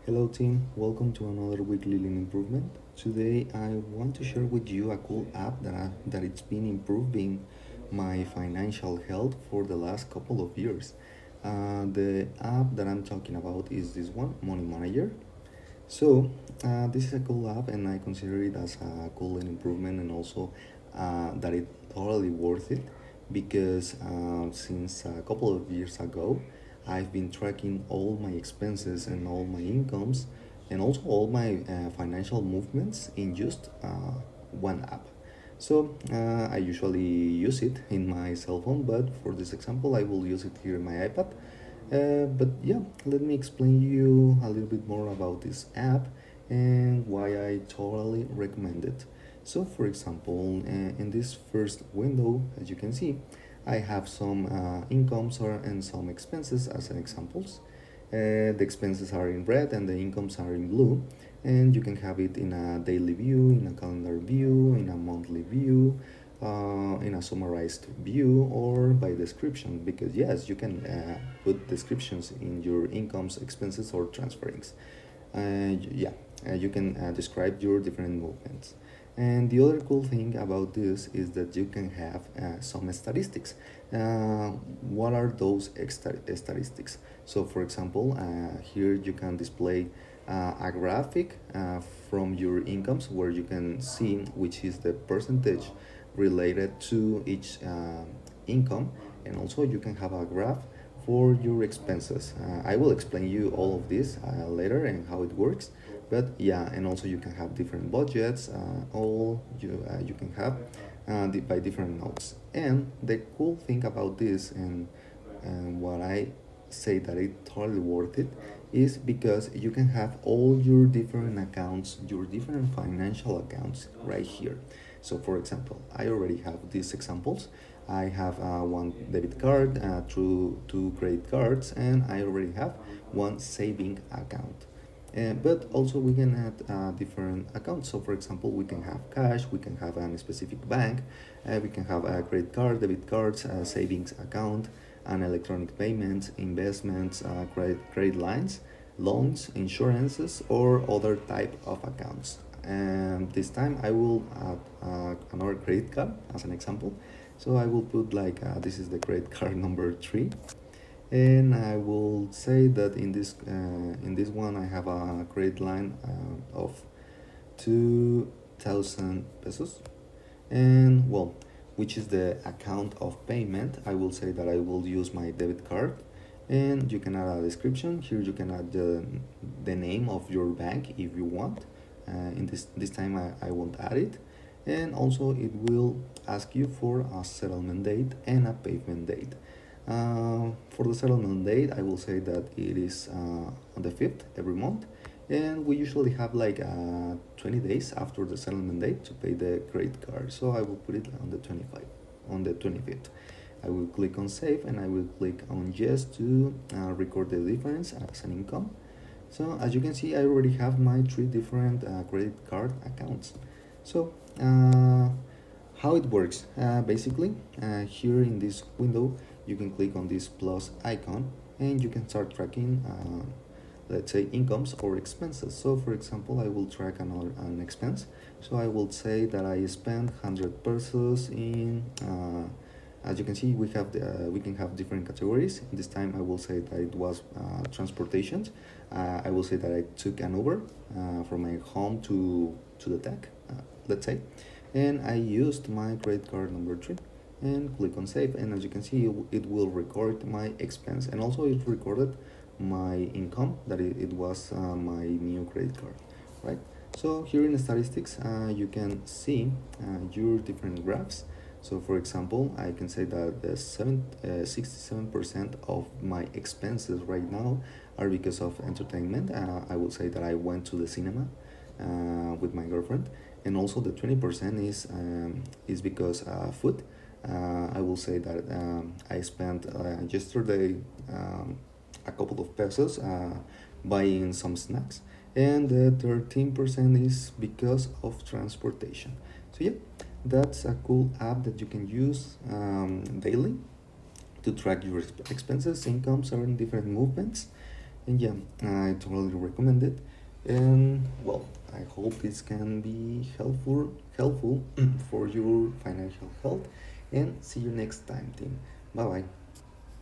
Hello team, welcome to another weekly lean improvement. Today I want to share with you a cool app that it's been improving my financial health for the last couple of years. The app that I'm talking about is this one, Money Manager. This is a cool app and I consider it as a cool lean improvement and also that it's totally worth it because since a couple of years ago I've been tracking all my expenses and all my incomes and also all my financial movements in just one app. I usually use it in my cell phone, but for this example, I will use it here in my iPad. But yeah, let me explain you a little bit more about this app and why I totally recommend it. So, for example, in this first window, as you can see, I have some incomes and some expenses as an examples. The expenses are in red and the incomes are in blue, and you can have it in a daily view, in a calendar view, in a monthly view, in a summarized view, or by description. Because yes, you can put descriptions in your incomes, expenses, or transferings. You can describe your different movements. And the other cool thing about this is that you can have some statistics. What are those statistics? So, for example, here you can display a graphic from your incomes where you can see which is the percentage related to each income, and also you can have a graph for your expenses. I will explain you all of this later and how it works. But yeah, and also you can have different budgets. All you can have by different notes. And the cool thing about this and what I say that it's totally worth it is because you can have all your different accounts, your different financial accounts right here. So, for example, I already have these examples. I have one debit card, two credit cards, and I already have one saving account. But also we can add different accounts. So for example, we can have cash, we can have a specific bank, we can have a credit card, debit cards, a savings account, and electronic payments, investments, credit lines, loans, insurances, or other type of accounts. And this time I will add another credit card as an example. So I will put like this is the credit card number 3, and I will say that in this one I have a credit line of 2,000 pesos, and well, which is the account of payment. I will say that I will use my debit card, and you can add a description here. You can add the name of your bank if you want. In this time I won't add it, and also it will ask you for a settlement date and a payment date. For the settlement date, I will say that it is on the 5th every month, and we usually have like 20 days after the settlement date to pay the credit card. So I will put it on the 25th. I will click on save and I will click on yes to record the difference as an income. So as you can see, I already have my 3 different credit card accounts. So how it works? Basically, here in this window, you can click on this plus icon and you can start tracking, let's say, incomes or expenses. So, for example, I will track an expense. So I will say that I spent 100 pesos in. As you can see, we can have different categories. This time, I will say that it was transportation. I will say that I took an Uber from my home to the tech, let's say, and I used my credit card number 3 and click on save, and as you can see it will record my expense, and also it recorded my income that it was my new credit card, right? So here in the statistics you can see your different graphs. So for example, I can say that the 67% of my expenses right now are because of entertainment. I will say that I went to the cinema with my girlfriend, and also the 20% is because food. I will say that I spent yesterday a couple of pesos buying some snacks, and the 13% is because of transportation. So yeah, that's a cool app that you can use daily to track your expenses, incomes, or different movements. And yeah, I totally recommend it. And well, I hope this can be helpful for your financial health. And see you next time, team. Bye bye.